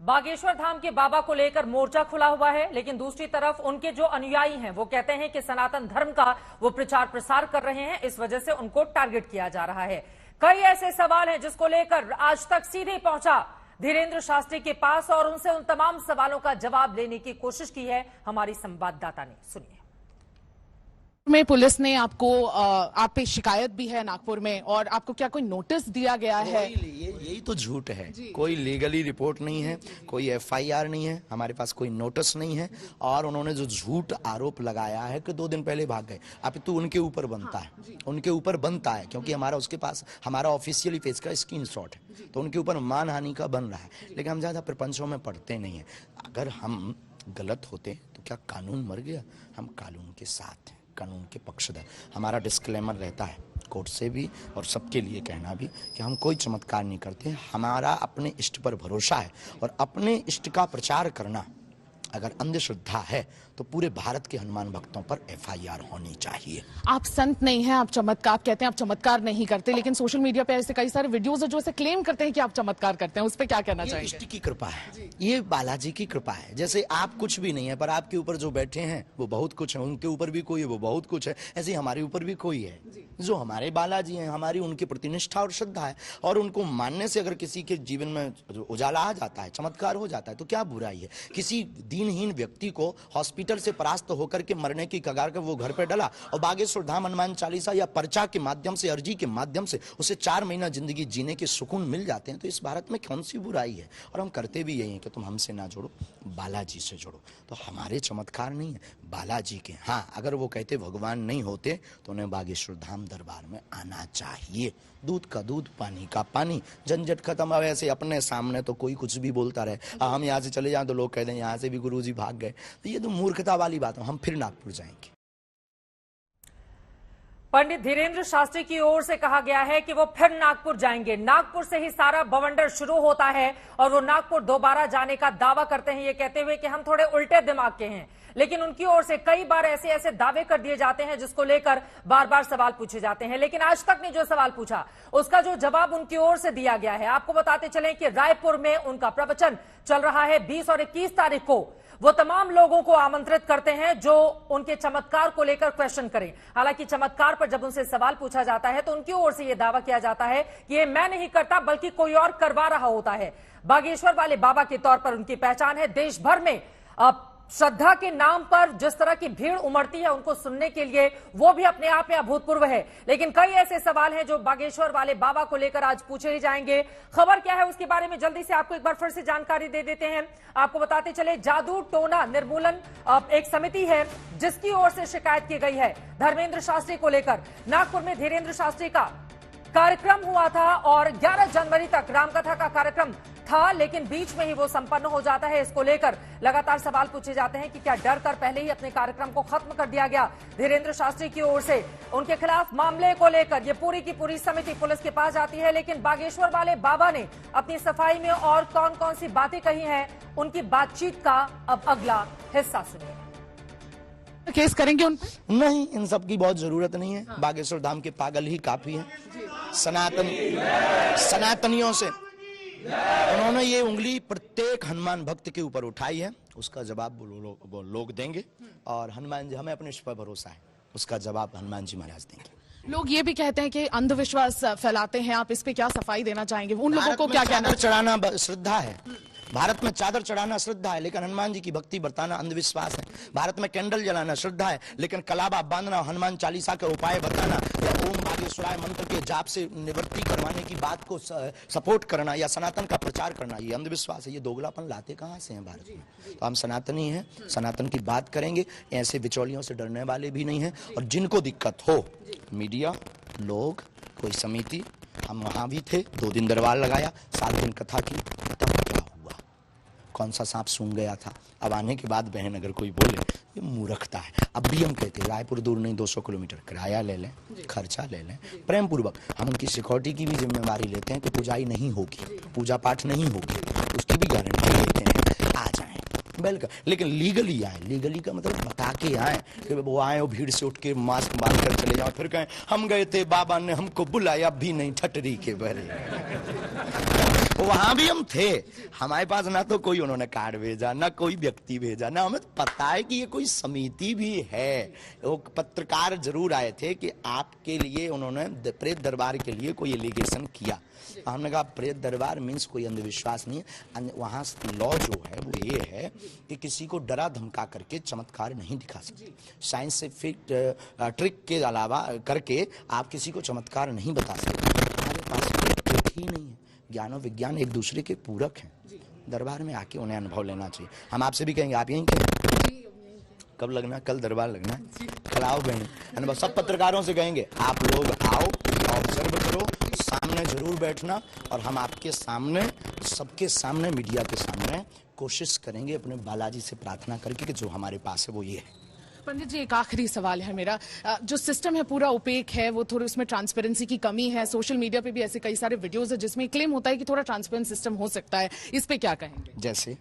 बागेश्वर धाम के बाबा को लेकर मोर्चा खुला हुआ है, लेकिन दूसरी तरफ उनके जो अनुयायी हैं वो कहते हैं कि सनातन धर्म का वो प्रचार प्रसार कर रहे हैं, इस वजह से उनको टारगेट किया जा रहा है। कई ऐसे सवाल हैं जिसको लेकर आज तक सीधे पहुंचा धीरेन्द्र शास्त्री के पास और उनसे उन तमाम सवालों का जवाब लेने की कोशिश की है हमारी संवाददाता ने। सुनिए। में पुलिस ने आपको आप पे शिकायत भी है नागपुर में, और आपको क्या कोई नोटिस दिया गया है? यही तो झूठ है। कोई लीगली रिपोर्ट नहीं है, कोई एफआईआर नहीं है, हमारे पास कोई नोटिस नहीं है। और उन्होंने जो झूठ आरोप लगाया है कि 2 दिन पहले भाग गए, अब तो उनके ऊपर बनता है, उनके ऊपर बनता है, क्योंकि हमारा उसके पास हमारा ऑफिशियली पेज का स्क्रीनशॉट है, तो उनके ऊपर मानहानि का बन रहा है। लेकिन हम ज्यादा प्रपंचों में पढ़ते नहीं है। अगर हम गलत होते तो क्या कानून मर गया? हम कानून के साथ हैं, कानून के पक्षधर। हमारा डिस्क्लेमर रहता है कोर्ट से भी और सबके लिए कहना भी कि हम कोई चमत्कार नहीं करते। हमारा अपने इष्ट पर भरोसा है और अपने इष्ट का प्रचार करना अगर अंधश्रद्धा है तो पूरे भारत के हनुमान भक्तों पर एफआईआर होनी चाहिए। आप संत नहीं हैं, आप चमत्कार, आप कहते हैं आप चमत्कार नहीं करते, लेकिन सोशल मीडिया पे ऐसे कई सारे वीडियोस है जो ऐसे क्लेम करते हैं कि आप चमत्कार करते हैं, उस पर क्या कहना चाहिए? इष्ट की कृपा है, ये बालाजी की कृपा है। जैसे आप कुछ भी नहीं है पर आपके ऊपर जो बैठे हैं वो बहुत कुछ है, उनके ऊपर भी कोई है वो बहुत कुछ है, ऐसे हमारे ऊपर भी कोई है जो हमारे बालाजी हैं। हमारी उनकी प्रति निष्ठा और श्रद्धा है, और उनको मानने से अगर किसी के जीवन में उजाला आ जाता है, चमत्कार हो जाता है, तो क्या बुराई है? किसी दीनहीन व्यक्ति को हॉस्पिटल से परास्त होकर के मरने की कगार पर वो घर पे डला और बागेश्वर धाम हनुमान चालीसा या पर्चा के माध्यम से, अर्जी के माध्यम से उसे 4 महीना जिंदगी जीने के सुकून मिल जाते हैं, तो इस भारत में कौन सी बुराई है? और हम करते भी यही है कि तुम हमसे ना जोड़ो, बालाजी से जोड़ो। तो हमारे चमत्कार नहीं है, बालाजी के। हाँ, अगर वो कहते भगवान नहीं होते तो उन्हें बागेश्वर धाम दरबार में आना चाहिए। दूध का दूध, पानी का पानी, झंझट खत्म। अब ऐसे अपने सामने तो कोई कुछ भी बोलता रहे, हम यहाँ से चले जाएं तो लोग कहते हैं यहाँ से भी गुरुजी भाग गए, तो ये तो मूर्खता वाली बात है। हम फिर नागपुर जाएंगे। पंडित धीरेन्द्र शास्त्री की ओर से कहा गया है कि वो फिर नागपुर जाएंगे। नागपुर से ही सारा बवंडर शुरू होता है और वो नागपुर दोबारा जाने का दावा करते हैं, ये कहते हुए कि हम थोड़े उल्टे दिमाग के हैं। लेकिन उनकी ओर से कई बार ऐसे ऐसे दावे कर दिए जाते हैं जिसको लेकर बार बार सवाल पूछे जाते हैं, लेकिन आज तक ने जो सवाल पूछा उसका जो जवाब उनकी ओर से दिया गया है। आपको बताते चलें कि रायपुर में उनका प्रवचन चल रहा है 20 और 21 तारीख को। वो तमाम लोगों को आमंत्रित करते हैं जो उनके चमत्कार को लेकर क्वेश्चन करें। हालांकि चमत्कार पर जब उनसे सवाल पूछा जाता है तो उनकी ओर से यह दावा किया जाता है कि ये मैं नहीं करता बल्कि कोई और करवा रहा होता है। बागेश्वर वाले बाबा के तौर पर उनकी पहचान है। देश भर में श्रद्धा के नाम पर जिस तरह की भीड़ उमड़ती है उनको सुनने के लिए, वो भी अपने आप में अभूतपूर्व है। लेकिन कई ऐसे सवाल हैं जो बागेश्वर वाले बाबा को लेकर आज पूछे ही जाएंगे। खबर क्या है उसके बारे में जल्दी से आपको एक बार फिर से जानकारी दे देते हैं। आपको बताते चले, जादू टोना निर्मूलन एक समिति है जिसकी ओर से शिकायत की गई है धर्मेंद्र शास्त्री को लेकर। नागपुर में धीरेन्द्र शास्त्री का कार्यक्रम हुआ था और 11 जनवरी तक रामकथा का कार्यक्रम था, लेकिन बीच में ही वो संपन्न हो जाता है। इसको लेकर लगातार सवाल पूछे जाते हैं कि क्या डर कर पहले ही अपने कार्यक्रम को खत्म कर दिया गया धीरेन्द्र शास्त्री की ओर से। उनके खिलाफ मामले को लेकर ये पूरी की पूरी समिति पुलिस के पास जाती है, लेकिन बागेश्वर वाले बाबा ने अपनी सफाई में और कौन कौन सी बातें कही हैं, उनकी बातचीत का अब अगला हिस्सा सुनिए। केस करेंगे उन पर? नहीं, इन सब की बहुत जरूरत नहीं है। बागेश्वर धाम के पागल ही काफी हैं। सनातनियों से उन्होंने ये उंगली प्रत्येक हनुमान भक्त के ऊपर उठाई है, उसका जवाब वो लोग देंगे। और हनुमान जी, हमें अपने इस पर भरोसा है, उसका जवाब हनुमान जी महाराज देंगे। लोग ये भी कहते हैं कि अंधविश्वास फैलाते हैं, आप इस पे क्या सफाई देना चाहेंगे? उन लोगों को क्या कहना? चढ़ाना श्रद्धा है, भारत में चादर चढ़ाना श्रद्धा है, लेकिन हनुमान जी की भक्ति बरताना अंधविश्वास है। भारत में कैंडल जलाना श्रद्धा है, लेकिन कलाबा बांधना, हनुमान चालीसा का उपाय बताना या ओम बागेश्वराय मंत्र के जाप से निवृत्ति करवाने की बात को सपोर्ट करना या सनातन का प्रचार करना, ये अंधविश्वास है। ये दोगलापन लाते कहाँ से हैं भारत में? तो हम सनातनी हैं, सनातन की बात करेंगे। ऐसे बिचौलियों से डरने वाले भी नहीं है। और जिनको दिक्कत हो, मीडिया, लोग, कोई समिति, हम वहां भी थे, 2 दिन दरबार लगाया, 7 दिन कथा की, कौन सा सांप सूंघ गया था। अब आने के बाद बहन अगर कोई बोले, ये मूर्खता है। अब भी हम कहते हैं रायपुर दूर नहीं, 200 किलोमीटर किराया ले लें, खर्चा ले लें, प्रेम पूर्वक। हम उनकी सिक्योरिटी की भी जिम्मेवारी लेते हैं कि पूजाई नहीं होगी, पूजा पाठ नहीं होगी, उसकी भी गारंटी लेते हैं। आ जाएं, वेलकम। लेकिन लीगली आए। लीगली का मतलब बता के आए कि वो आए और भीड़ से उठ के मास्क बांध कर चले जाओ, फिर कहें हम गए थे, बाबा ने हमको बुलाया भी नहीं, ठटरी के बहरे। वहां भी हम थे, हमारे पास ना तो कोई उन्होंने कार्ड भेजा, ना कोई व्यक्ति भेजा, ना हमें पता है कि ये कोई समिति भी है। वो पत्रकार जरूर आए थे कि आपके लिए उन्होंने प्रेत दरबार के लिए कोई एलिगेशन किया। हमने कहा प्रेत दरबार मीन्स कोई अंधविश्वास नहीं है। वहां लॉ जो है वो ये है कि किसी को डरा धमका करके चमत्कार नहीं दिखा सकते। साइंटिफिक ट्रिक के अलावा करके आप किसी को चमत्कार नहीं बता सकते। हमारे पास ट्रिक ही नहीं है। ज्ञान और विज्ञान एक दूसरे के पूरक हैं। दरबार में आके उन्हें अनुभव लेना चाहिए। हम आपसे भी कहेंगे, आप यहीं कहेंगे कब लगना, कल दरबार लगना है, कल आओ बहन। सब पत्रकारों से कहेंगे आप लोग आओ, ऑब्जर्व करो, सामने जरूर बैठना, और हम आपके सामने, सबके सामने, मीडिया के सामने कोशिश करेंगे अपने बालाजी से प्रार्थना करके कि जो हमारे पास है वो ये है। पंडित जी, एक आखिरी सवाल है मेरा। जो सिस्टम है पूरा ओपेक है, वो थोड़ी उसमें ट्रांसपेरेंसी की कमी है। सोशल मीडिया पे भी ऐसे कई सारे वीडियोस है जिसमें क्लेम होता है कि थोड़ा ट्रांसपेरेंट सिस्टम हो सकता है, इस पे क्या कहेंगे? जैसे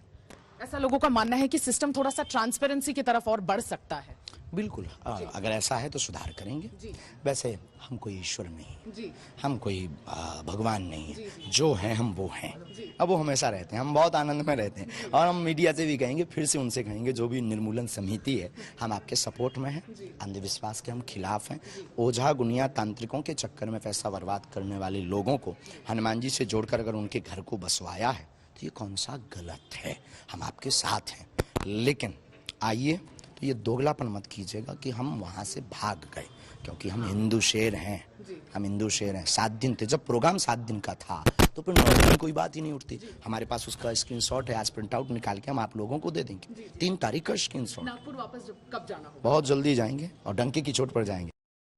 ऐसा लोगों का मानना है कि सिस्टम थोड़ा सा ट्रांसपेरेंसी की तरफ और बढ़ सकता है। बिल्कुल, अगर ऐसा है तो सुधार करेंगे। वैसे हम कोई ईश्वर नहीं, हम कोई भगवान नहीं है, जो है हम वो हैं। अब वो हमेशा रहते हैं, हम बहुत आनंद में रहते हैं। और हम मीडिया से भी कहेंगे, फिर से उनसे कहेंगे, जो भी निर्मूलन समिति है, हम आपके सपोर्ट में हैं। अंधविश्वास के हम खिलाफ हैं। ओझा गुनिया तांत्रिकों के चक्कर में पैसा बर्बाद करने वाले लोगों को हनुमान जी से जोड़कर अगर उनके घर को बसवाया है तो ये कौन सा गलत है। हम आपके साथ हैं, लेकिन आइए तो ये दोगलापन मत कीजिएगा कि हम वहां से भाग गए, क्योंकि हम हिंदू शेर हैं। हम हिंदू शेर हैं। 7 दिन थे, जब प्रोग्राम 7 दिन का था तो फिर 9 दिन कोई बात ही नहीं उठती। हमारे पास उसका स्क्रीनशॉट है, आज प्रिंट आउट निकाल के हम आप लोगों को दे देंगे। 3 तारीख का स्क्रीनशॉट। नागपुर वापस कब जाना होगा? बहुत जल्दी जाएंगे और डंके की चोट पर जाएंगे।